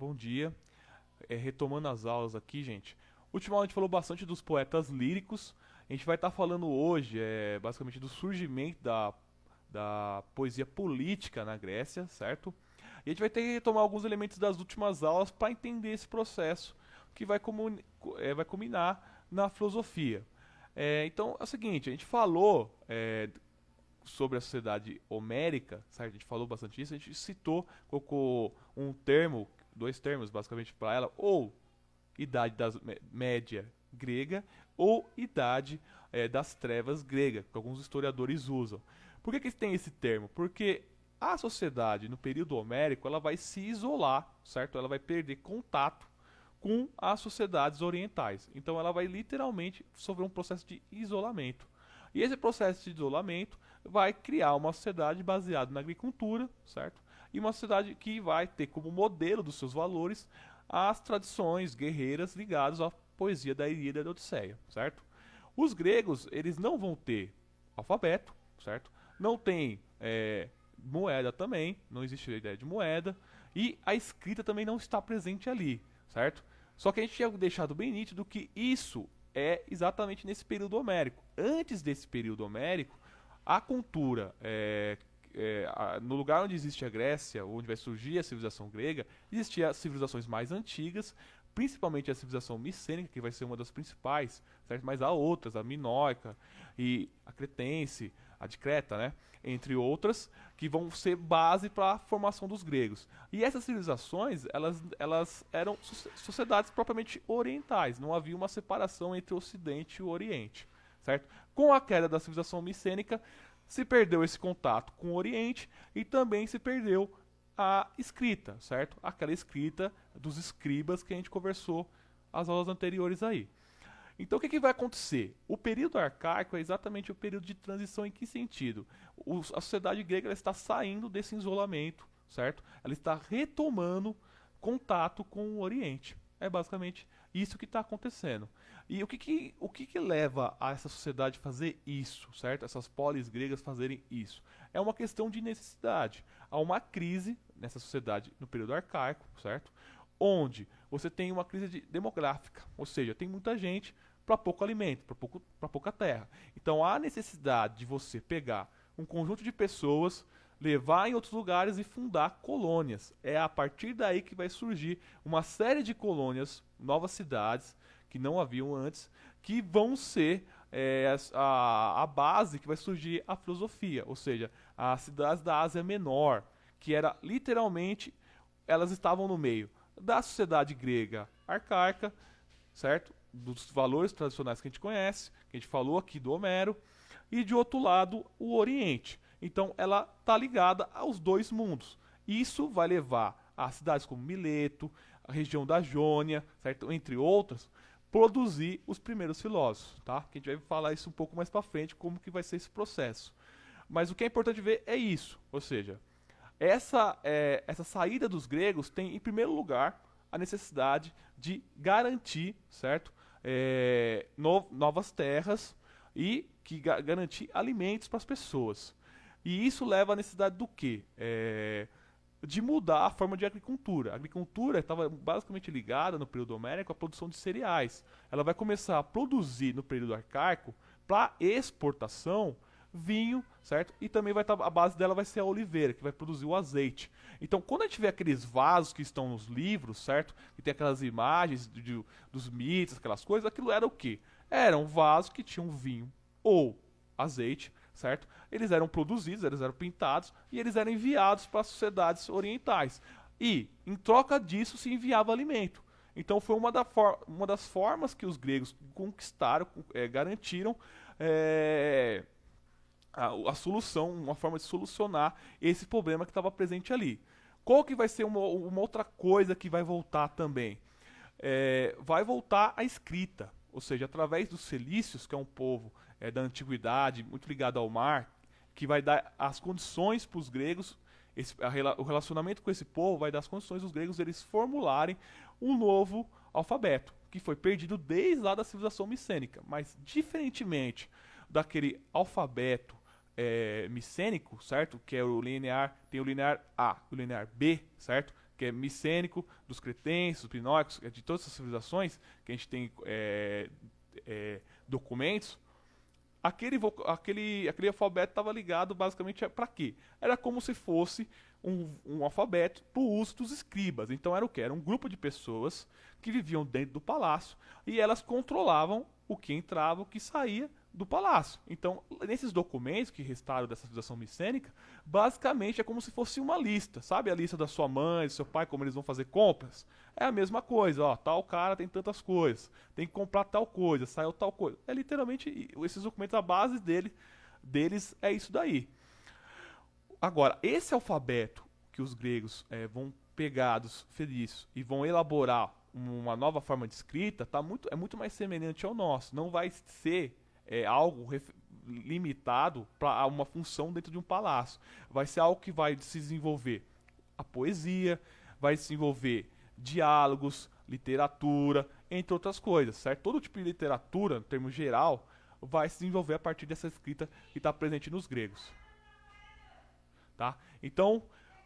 bom dia. Retomando as aulas aqui, gente. Última aula a gente falou bastante dos poetas líricos. A gente vai estar falando hoje, basicamente, do surgimento da poesia política na Grécia, certo? E a gente vai ter que retomar alguns elementos das últimas aulas para entender esse processo que vai culminar na filosofia. Então é o seguinte, a gente falou sobre a sociedade homérica, certo? A gente falou bastante isso, a gente citou, colocou dois termos basicamente para ela, ou idade média grega, ou idade das trevas grega, que alguns historiadores usam. Por que tem esse termo? Porque a sociedade no período homérico ela vai se isolar, certo? Ela vai perder contato com as sociedades orientais. Então ela vai literalmente sofrer um processo de isolamento. E esse processo de isolamento vai criar uma sociedade baseada na agricultura, certo? E uma sociedade que vai ter como modelo dos seus valores as tradições guerreiras ligadas à poesia da Ilíada e da Odisseia, certo? Os gregos, eles não vão ter alfabeto, certo? Não tem moeda também, não existe a ideia de moeda, e a escrita também não está presente ali, certo? Só que a gente tinha deixado bem nítido que isso é exatamente nesse período homérico. Antes desse período homérico, a cultura, no lugar onde existe a Grécia, onde vai surgir a civilização grega, existiam as civilizações mais antigas, principalmente a civilização micênica, que vai ser uma das principais, certo? Mas há outras, a minoica e a cretense, a de Creta, né? Entre outras, que vão ser base para a formação dos gregos. E essas civilizações, elas eram sociedades propriamente orientais, não havia uma separação entre o Ocidente e o Oriente, certo? Com a queda da civilização micênica, se perdeu esse contato com o Oriente e também se perdeu a escrita, certo? Aquela escrita dos escribas que a gente conversou as aulas anteriores aí. Então o que vai acontecer? O período arcaico é exatamente o período de transição em que sentido? A sociedade grega ela está saindo desse isolamento, certo? Ela está retomando contato com o Oriente. É basicamente isso que está acontecendo. E o que leva a essa sociedade a fazer isso, certo? Essas polis gregas fazerem isso? É uma questão de necessidade. Há uma crise nessa sociedade no período arcaico, certo? Onde você tem uma crise demográfica, ou seja, tem muita gente para pouco alimento, para pouca terra. Então há necessidade de você pegar um conjunto de pessoas, levar em outros lugares e fundar colônias. É a partir daí que vai surgir uma série de colônias, novas cidades que não haviam antes, que vão ser a base que vai surgir a filosofia, ou seja, as cidades da Ásia Menor, que era literalmente, elas estavam no meio da sociedade grega arcaica, certo? Dos valores tradicionais que a gente conhece, que a gente falou aqui do Homero, e de outro lado o Oriente. Então ela está ligada aos dois mundos. Isso vai levar a cidades como Mileto, a região da Jônia, certo? Entre outras, produzir os primeiros filósofos, tá? Que a gente vai falar isso um pouco mais para frente, como que vai ser esse processo. Mas o que é importante ver é isso, ou seja, essa saída dos gregos tem, em primeiro lugar, a necessidade de garantir, certo? Novas terras e que garantir alimentos para as pessoas. E isso leva à necessidade do quê? De mudar a forma de agricultura. A agricultura estava basicamente ligada no período homérico à produção de cereais. Ela vai começar a produzir no período arcaico para exportação vinho, certo? E também vai estar a base dela vai ser a oliveira, que vai produzir o azeite. Então, quando a gente vê aqueles vasos que estão nos livros, certo? Que tem aquelas imagens dos mitos, aquelas coisas, aquilo era o quê? Eram vasos que tinham vinho ou azeite, certo? Eles eram produzidos, eles eram pintados e eles eram enviados para as sociedades orientais. E, em troca disso, se enviava alimento. Então, foi uma das formas que os gregos conquistaram, garantiram a solução, uma forma de solucionar esse problema que estava presente ali. Qual que vai ser uma outra coisa que vai voltar também? Vai voltar a escrita, ou seja, através dos felícios, que é um povo da antiguidade, muito ligado ao mar, que vai dar as condições para os gregos, o relacionamento com esse povo vai dar as condições dos gregos eles formularem um novo alfabeto, que foi perdido desde lá da civilização micênica, mas diferentemente daquele alfabeto micênico, certo? Que é o linear, tem o linear A, o linear B, certo? que é micênico, dos cretenses, dos pinóicos, de todas essas civilizações que a gente tem documentos, aquele alfabeto estava ligado basicamente para quê? Era como se fosse um alfabeto para o uso dos escribas. Então era o quê? Era um grupo de pessoas que viviam dentro do palácio e elas controlavam o que entrava, o que saía do palácio. Então, nesses documentos que restaram dessa civilização micênica, basicamente é como se fosse uma lista, sabe? A lista da sua mãe, do seu pai, como eles vão fazer compras. É a mesma coisa, ó, tal cara tem tantas coisas, tem que comprar tal coisa, saiu tal coisa. É literalmente esses documentos, a base deles é isso daí. Agora, esse alfabeto que os gregos vão pegar dos fenícios e vão elaborar uma nova forma de escrita, é muito mais semelhante ao nosso. Não vai ser algo limitado para uma função dentro de um palácio. Vai ser algo que vai se desenvolver a poesia, vai se desenvolver diálogos, literatura, entre outras coisas, certo? Todo tipo de literatura, no termo geral, vai se desenvolver a partir dessa escrita que está presente nos gregos. Tá? Então,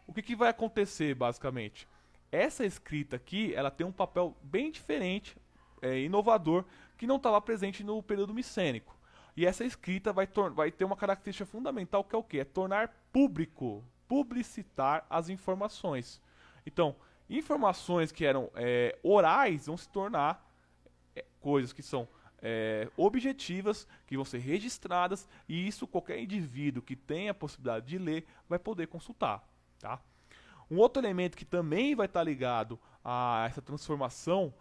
o que vai acontecer, basicamente? Essa escrita aqui, ela tem um papel bem diferente, inovador, que não estava presente no período micênico. E essa escrita vai ter uma característica fundamental, que é o quê? É tornar público, publicitar as informações. Então, informações que eram orais vão se tornar coisas que são objetivas, que vão ser registradas, e isso qualquer indivíduo que tenha a possibilidade de ler vai poder consultar. Tá? Um outro elemento que também vai estar ligado a essa transformação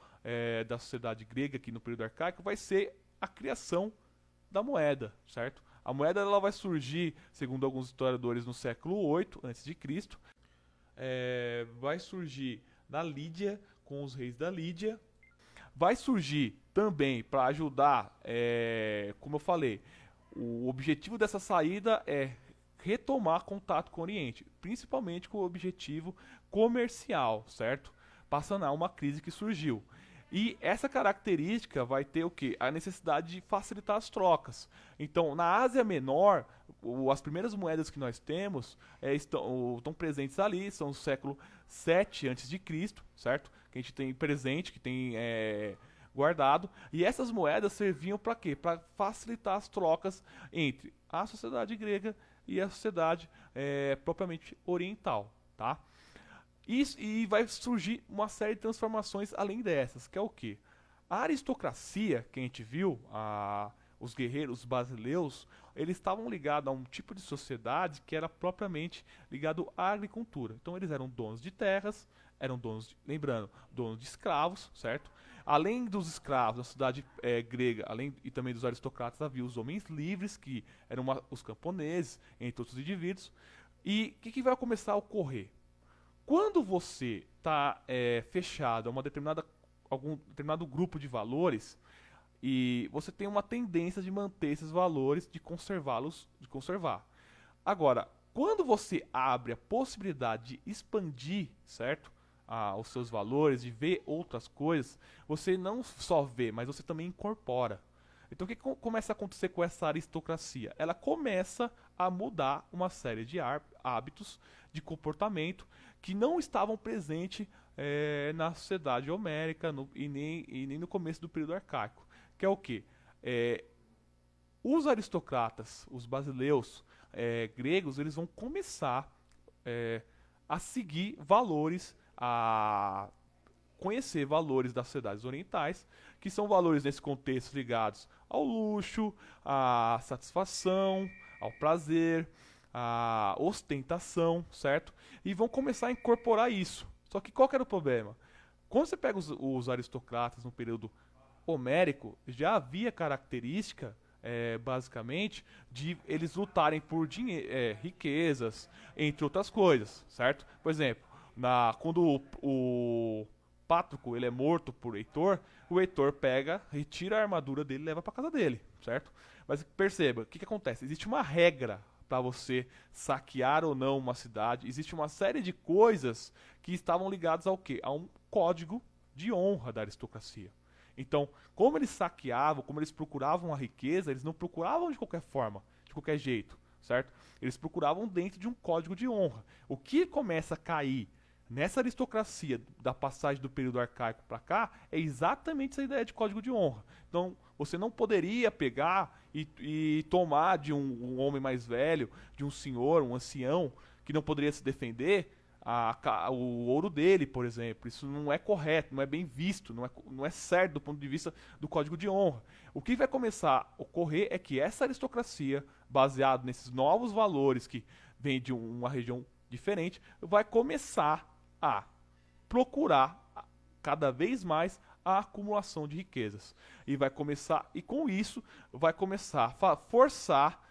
da sociedade grega aqui no período arcaico vai ser a criação da moeda, certo? A moeda ela vai surgir, segundo alguns historiadores, no século 8 a.C., vai surgir na Lídia, com os reis da Lídia. Vai surgir também para ajudar, como eu falei, o objetivo dessa saída é retomar contato com o Oriente, principalmente com o objetivo comercial, certo? Para sanar uma crise que surgiu. E essa característica vai ter o quê? A necessidade de facilitar as trocas. Então, na Ásia Menor, as primeiras moedas que nós temos estão presentes ali, são do século 7 a.C., certo? Que a gente tem presente, que tem guardado. E essas moedas serviam para quê? Para facilitar as trocas entre a sociedade grega e a sociedade propriamente oriental, tá? E vai surgir uma série de transformações além dessas, que é o quê? A aristocracia, que a gente viu, os guerreiros basileus, eles estavam ligados a um tipo de sociedade que era propriamente ligado à agricultura. Então eles eram donos de terras, eram donos, donos de escravos, certo? Além dos escravos da cidade grega, e também dos aristocratas, havia os homens livres, que eram os camponeses, entre outros indivíduos. E o que vai começar a ocorrer? Quando você está fechado a algum determinado grupo de valores, e você tem uma tendência de manter esses valores, de conservar. Agora, quando você abre a possibilidade de expandir, certo? Os seus valores, de ver outras coisas, você não só vê, mas você também incorpora. Então o que começa a acontecer com essa aristocracia? Ela começa a mudar uma série de hábitos, de comportamento, que não estavam presentes na sociedade homérica e nem no começo do período arcaico. Que é o quê? Os aristocratas, os basileus gregos, eles vão começar a seguir valores, a conhecer valores das sociedades orientais, que são valores nesse contexto ligados ao luxo, à satisfação, ao prazer, à ostentação, certo? E vão começar a incorporar isso. Só que qual que era o problema? Quando você pega os aristocratas no período homérico, já havia característica, basicamente, de eles lutarem por riquezas, entre outras coisas, certo? Por exemplo, quando o Pátroco ele é morto por Heitor, o Heitor pega, retira a armadura dele e leva para casa dele, certo? Mas perceba, o que acontece? Existe uma regra para você saquear ou não uma cidade, existe uma série de coisas que estavam ligadas ao quê? A um código de honra da aristocracia. Então, como eles saqueavam, como eles procuravam a riqueza, eles não procuravam de qualquer forma, de qualquer jeito, certo? Eles procuravam dentro de um código de honra. O que começa a cair nessa aristocracia da passagem do período arcaico para cá, é exatamente essa ideia de código de honra. Então, você não poderia pegar e tomar de um homem mais velho, de um senhor, um ancião, que não poderia se defender, o ouro dele, por exemplo. Isso não é correto, não é bem visto, não é certo do ponto de vista do código de honra. O que vai começar a ocorrer é que essa aristocracia, baseada nesses novos valores que vem de uma região diferente, vai começar a procurar cada vez mais a acumulação de riquezas. E com isso vai começar a forçar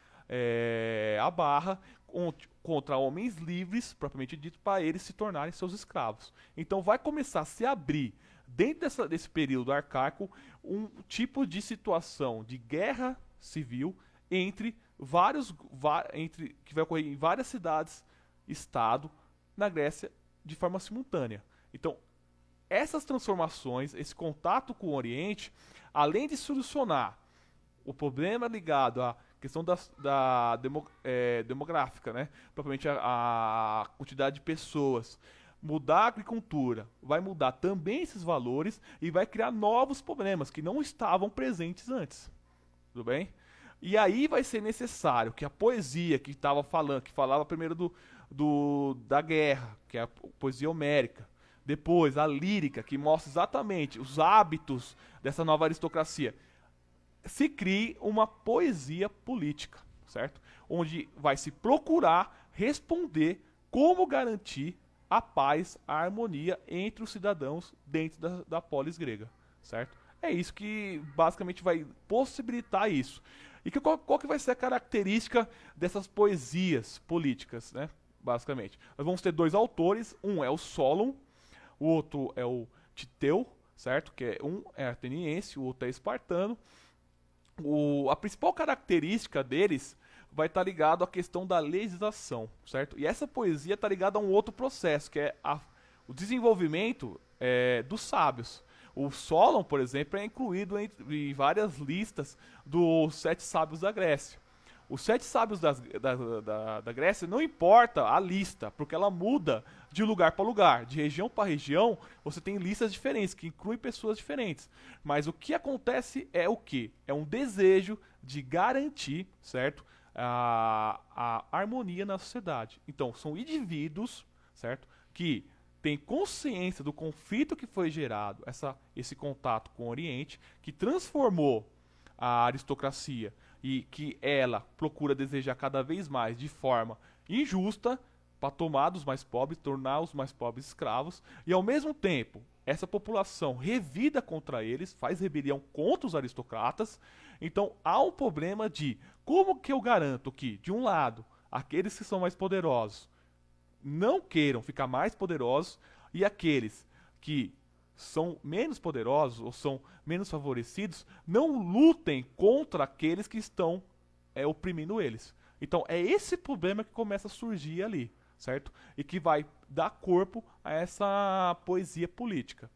a barra contra homens livres, propriamente dito, para eles se tornarem seus escravos. Então vai começar a se abrir, dentro desse período arcaico, um tipo de situação de guerra civil que vai ocorrer em várias cidades-estado na Grécia de forma simultânea. Então, essas transformações, esse contato com o Oriente, além de solucionar o problema ligado à questão demográfica, né? Propriamente a quantidade de pessoas, mudar a agricultura, vai mudar também esses valores e vai criar novos problemas que não estavam presentes antes. Tudo bem? E aí vai ser necessário que a poesia que falava primeiro da guerra, que é a poesia homérica, depois a lírica, que mostra exatamente os hábitos dessa nova aristocracia, se crie uma poesia política, certo? Onde vai se procurar responder como garantir a paz, a harmonia entre os cidadãos dentro da polis grega, certo? É isso que basicamente vai possibilitar isso. E qual que vai ser a característica dessas poesias políticas, né? Basicamente, nós vamos ter dois autores, um é o Solon, o outro é o Titeu, certo? Um é ateniense, o outro é espartano. A principal característica deles vai estar ligado à questão da legislação, certo? E essa poesia está ligada a um outro processo, que é o desenvolvimento dos sábios. O Solon, por exemplo, é incluído em várias listas dos 7 sábios da Grécia. Os 7 sábios da Grécia, não importa a lista, porque ela muda de lugar para lugar, de região para região, você tem listas diferentes, que incluem pessoas diferentes. Mas o que acontece é o quê? É um desejo de garantir, certo? A harmonia na sociedade. Então, são indivíduos, certo? Que têm consciência do conflito que foi gerado, esse contato com o Oriente, que transformou a aristocracia e que ela procura desejar cada vez mais de forma injusta para tomar dos mais pobres, tornar os mais pobres escravos, e ao mesmo tempo essa população revida contra eles, faz rebelião contra os aristocratas. Então há um problema de como que eu garanto que, de um lado, aqueles que são mais poderosos não queiram ficar mais poderosos e aqueles que são menos poderosos ou são menos favorecidos não lutem contra aqueles que estão oprimindo eles. Então é esse problema que começa a surgir ali, certo? E que vai dar corpo a essa poesia política.